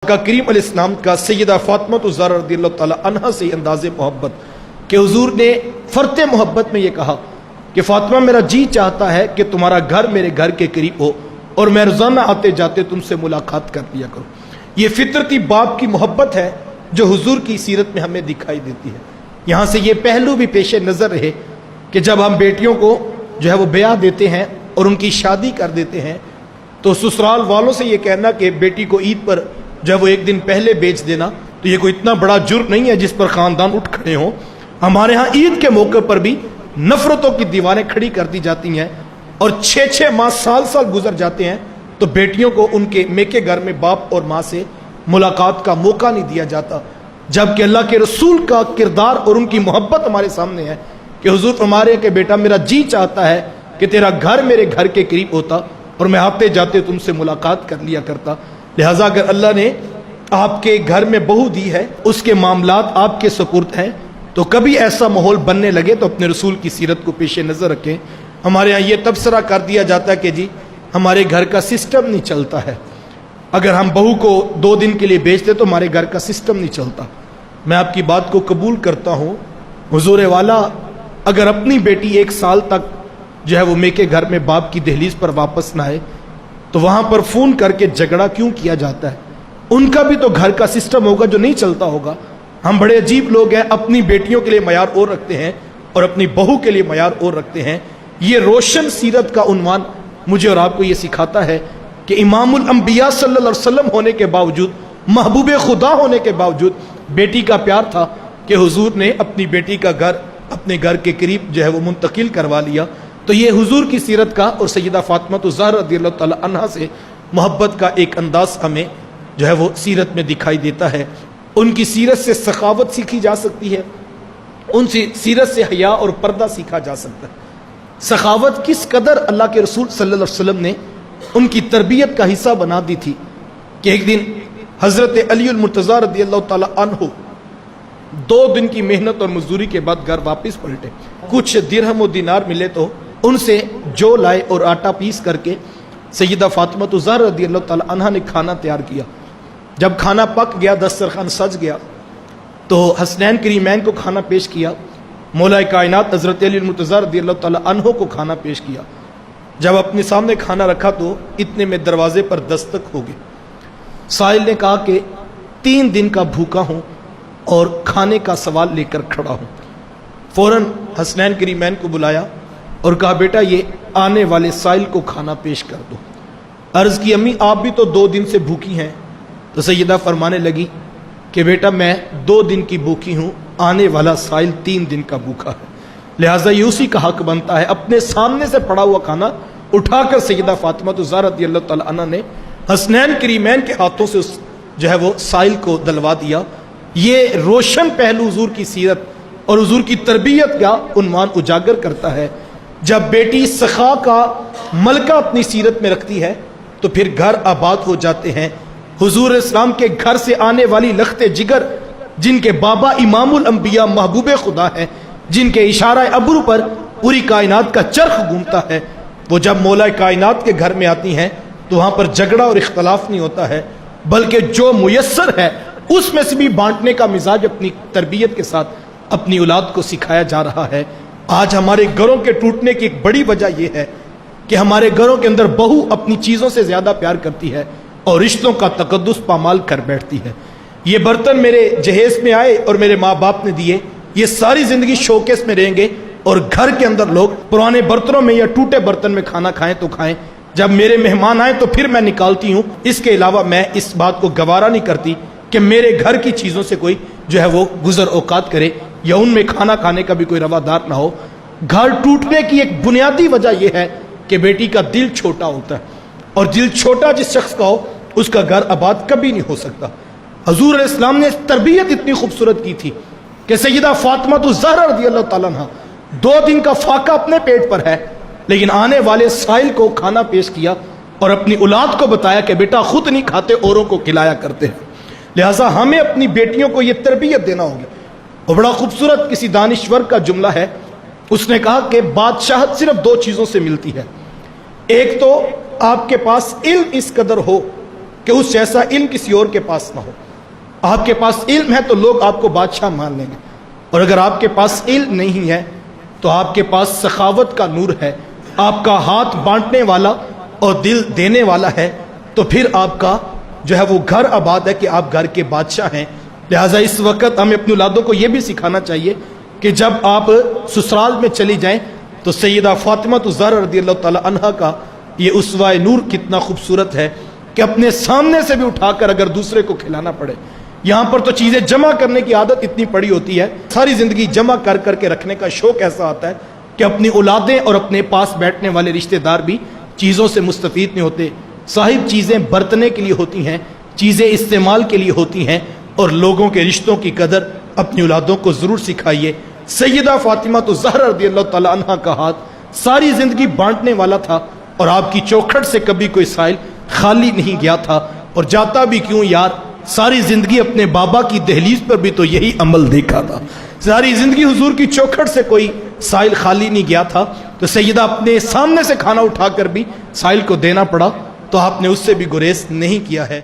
کا کریم علیہ السلام کا سیدہ فاطمہ الزہرا رضی اللہ تعالی عنہا سے انداز محبت کہ حضور نے فرط محبت میں یہ کہا کہ فاطمہ میرا جی چاہتا ہے کہ تمہارا گھر میرے گھر کے قریب ہو اور میں روزانہ آتے جاتے تم سے ملاقات کر لیا کروں۔ یہ فطرتی باپ کی محبت ہے جو حضور کی سیرت میں ہمیں دکھائی دیتی ہے۔ یہاں سے یہ پہلو بھی پیش نظر رہے کہ جب ہم بیٹیوں کو جو ہے وہ بیاہ دیتے ہیں اور ان کی شادی کر دیتے ہیں تو سسرال والوں سے یہ کہنا کہ بیٹی کو عید پر جب وہ ایک دن پہلے بیچ دینا تو یہ کوئی اتنا بڑا جرم نہیں ہے جس پر خاندان اٹھ کھڑے ہوں۔ ہمارے ہاں عید کے موقع پر بھی نفرتوں کی دیواریں کھڑی کر دی جاتی ہیں اور 6 ماہ سال گزر جاتے ہیں تو بیٹیوں کو ان کے میکے گھر میں باپ اور ماں سے ملاقات کا موقع نہیں دیا جاتا، جبکہ اللہ کے رسول کا کردار اور ان کی محبت ہمارے سامنے ہے کہ حضور فرما رہے ہیں کہ بیٹا میرا جی چاہتا ہے کہ تیرا گھر میرے گھر کے قریب ہوتا اور میں آتے جاتے تم سے ملاقات کر لیا کرتا۔ لہٰذا اگر اللہ نے آپ کے گھر میں بہو دی ہے، اس کے معاملات آپ کے سپرد ہیں، تو کبھی ایسا ماحول بننے لگے تو اپنے رسول کی سیرت کو پیش نظر رکھیں۔ ہمارے ہاں یہ تبصرہ کر دیا جاتا ہے کہ جی ہمارے گھر کا سسٹم نہیں چلتا ہے، اگر ہم بہو کو 2 دن کے لیے بیچتے تو ہمارے گھر کا سسٹم نہیں چلتا۔ میں آپ کی بات کو قبول کرتا ہوں، حضور والا اگر اپنی بیٹی 1 سال تک جو ہے وہ میکے گھر میں باپ کی دہلیز پر واپس نہ آئے تو وہاں پر فون کر کے جھگڑا کیوں کیا جاتا ہے؟ ان کا بھی تو گھر کا سسٹم ہوگا جو نہیں چلتا ہوگا۔ ہم بڑے عجیب لوگ ہیں، اپنی بیٹیوں کے لیے معیار اور رکھتے ہیں اور اپنی بہو کے لیے معیار اور رکھتے ہیں۔ یہ روشن سیرت کا عنوان مجھے اور آپ کو یہ سکھاتا ہے کہ امام الانبیاء صلی اللہ علیہ وسلم ہونے کے باوجود، محبوب خدا ہونے کے باوجود بیٹی کا پیار تھا کہ حضور نے اپنی بیٹی کا گھر اپنے گھر کے قریب جو ہے وہ منتقل کروا لیا۔ تو یہ حضور کی سیرت کا اور سیدہ فاطمہ الزہرا رضی اللہ تعالی عنہا سے محبت کا ایک انداز ہمیں جو ہے وہ سیرت میں دکھائی دیتا ہے۔ ان کی سیرت سے سخاوت سیکھی جا سکتی ہے، ان کی سیرت سے حیا اور پردہ سیکھا جا سکتا ہے۔ سخاوت کس قدر اللہ کے رسول صلی اللہ علیہ وسلم نے ان کی تربیت کا حصہ بنا دی تھی کہ ایک دن حضرت علی المرتضیٰ رضی اللہ تعالی عنہ 2 دن کی محنت اور مزدوری کے بعد گھر واپس پلٹے، کچھ درہم و دینار ملے تو ان سے جو لائے اور آٹا پیس کر کے سیدہ فاطمہ الزہرا رضی اللہ تعالی عنہا نے کھانا تیار کیا۔ جب کھانا پک گیا، دسترخوان سج گیا تو حسنین کریمین کو کھانا پیش کیا، مولا کائنات حضرت علی المرتضیٰ رضی اللہ تعالی عنہ کو کھانا پیش کیا۔ جب اپنے سامنے کھانا رکھا تو اتنے میں دروازے پر دستک ہو گئی۔ سائل نے کہا کہ 3 دن کا بھوکا ہوں اور کھانے کا سوال لے کر کھڑا ہوں۔ فوراً حسنین کریمین کو بلایا اور کہا بیٹا یہ آنے والے سائل کو کھانا پیش کر دو۔ عرض کی امی آپ بھی تو 2 دن سے بھوکی ہیں؟ تو سیدہ فرمانے لگی کہ بیٹا میں 2 دن کی بھوکی ہوں، آنے والا سائل 3 دن کا بھوکا ہے، لہٰذا یہ اسی کا حق بنتا ہے۔ اپنے سامنے سے پڑا ہوا کھانا اٹھا کر سیدہ فاطمہ الزہرا رضی اللہ تعالی عنہا نے حسنین کریمین کے ہاتھوں سے جو ہے وہ سائل کو دلوا دیا۔ یہ روشن پہلو حضور کی سیرت اور حضور کی تربیت کا عنوان اجاگر کرتا ہے۔ جب بیٹی سخا کا ملکہ اپنی سیرت میں رکھتی ہے تو پھر گھر آباد ہو جاتے ہیں۔ حضور اسلام کے گھر سے آنے والی لخت جگر جن کے بابا امام الانبیاء محبوب خدا ہے، جن کے اشارہ ابرو پر پوری کائنات کا چرخ گھومتا ہے، وہ جب مولا کائنات کے گھر میں آتی ہیں تو وہاں پر جھگڑا اور اختلاف نہیں ہوتا ہے، بلکہ جو میسر ہے اس میں سے بھی بانٹنے کا مزاج اپنی تربیت کے ساتھ اپنی اولاد کو سکھایا جا رہا ہے۔ آج ہمارے گھروں کے ٹوٹنے کی ایک بڑی وجہ یہ ہے کہ ہمارے گھروں کے اندر بہو اپنی چیزوں سے زیادہ پیار کرتی ہے اور رشتوں کا تقدس پامال کر بیٹھتی ہے۔ یہ برتن میرے جہیز میں آئے اور میرے ماں باپ نے دیے، یہ ساری زندگی شوکیس میں رہیں گے اور گھر کے اندر لوگ پرانے برتنوں میں یا ٹوٹے برتن میں کھانا کھائیں تو کھائیں، جب میرے مہمان آئیں تو پھر میں نکالتی ہوں۔ اس کے علاوہ میں اس بات کو گوارا نہیں کرتی کہ میرے گھر کی چیزوں سے کوئی جو ہے وہ گزر اوقات کرے یا ان میں کھانا کھانے کا بھی کوئی روادار نہ ہو۔ گھر ٹوٹنے کی ایک بنیادی وجہ یہ ہے کہ بیٹی کا دل چھوٹا ہوتا ہے، اور دل چھوٹا جس شخص کا ہو اس کا گھر آباد کبھی نہیں ہو سکتا۔ حضور علیہ السلام نے تربیت اتنی خوبصورت کی تھی کہ سیدہ فاطمہ الزہرا رضی اللہ تعالیٰ عنہا 2 دن کا فاقہ اپنے پیٹ پر ہے، لیکن آنے والے سائل کو کھانا پیش کیا اور اپنی اولاد کو بتایا کہ بیٹا خود نہیں کھاتے اوروں کو کھلایا کرتے ہیں۔ لہٰذا ہمیں اپنی بیٹیوں کو یہ تربیت دینا ہوگی۔ اور بڑا خوبصورت کسی دانشور کا جملہ ہے، اس نے کہا کہ بادشاہت صرف 2 چیزوں سے ملتی ہے، ایک تو آپ کے پاس علم اس قدر ہو کہ اس جیسا علم کسی اور کے پاس نہ ہو. آپ کے پاس علم ہے تو لوگ آپ کو بادشاہ مان لیں گے، اور اگر آپ کے پاس علم نہیں ہے تو آپ کے پاس سخاوت کا نور ہے، آپ کا ہاتھ بانٹنے والا اور دل دینے والا ہے، تو پھر آپ کا جو ہے وہ گھر آباد ہے کہ آپ گھر کے بادشاہ ہیں. لہٰذا اس وقت ہمیں اپنے اولادوں کو یہ بھی سکھانا چاہیے کہ جب آپ سسرال میں چلی جائیں تو سیدہ فاطمہ الزہرا رضی اللہ تعالی عنہا کا یہ اسوہ نور کتنا خوبصورت ہے کہ اپنے سامنے سے بھی اٹھا کر اگر دوسرے کو کھلانا پڑے. یہاں پر تو چیزیں جمع کرنے کی عادت اتنی پڑی ہوتی ہے، ساری زندگی جمع کر کر کے رکھنے کا شوق ایسا آتا ہے کہ اپنی اولادیں اور اپنے پاس بیٹھنے والے رشتہ دار بھی چیزوں سے مستفید نہیں ہوتے. صاحب چیزیں برتنے کے لیے ہوتی ہیں، چیزیں استعمال کے لیے ہوتی ہیں، اور لوگوں کے رشتوں کی قدر اپنی اولادوں کو ضرور سکھائیے. سیدہ فاطمہ الزہرا رضی اللہ تعالی عنہا کا ہاتھ ساری زندگی بانٹنے والا تھا، اور آپ کی چوکھٹ سے کبھی کوئی سائل خالی نہیں گیا تھا. اور جاتا بھی کیوں یار، ساری زندگی اپنے بابا کی دہلیز پر بھی تو یہی عمل دیکھا تھا. ساری زندگی حضور کی چوکھٹ سے کوئی سائل خالی نہیں گیا تھا، تو سیدہ اپنے سامنے سے کھانا اٹھا کر بھی سائل کو دینا پڑا، تو آپ نے اس سے بھی گریز نہیں کیا ہے.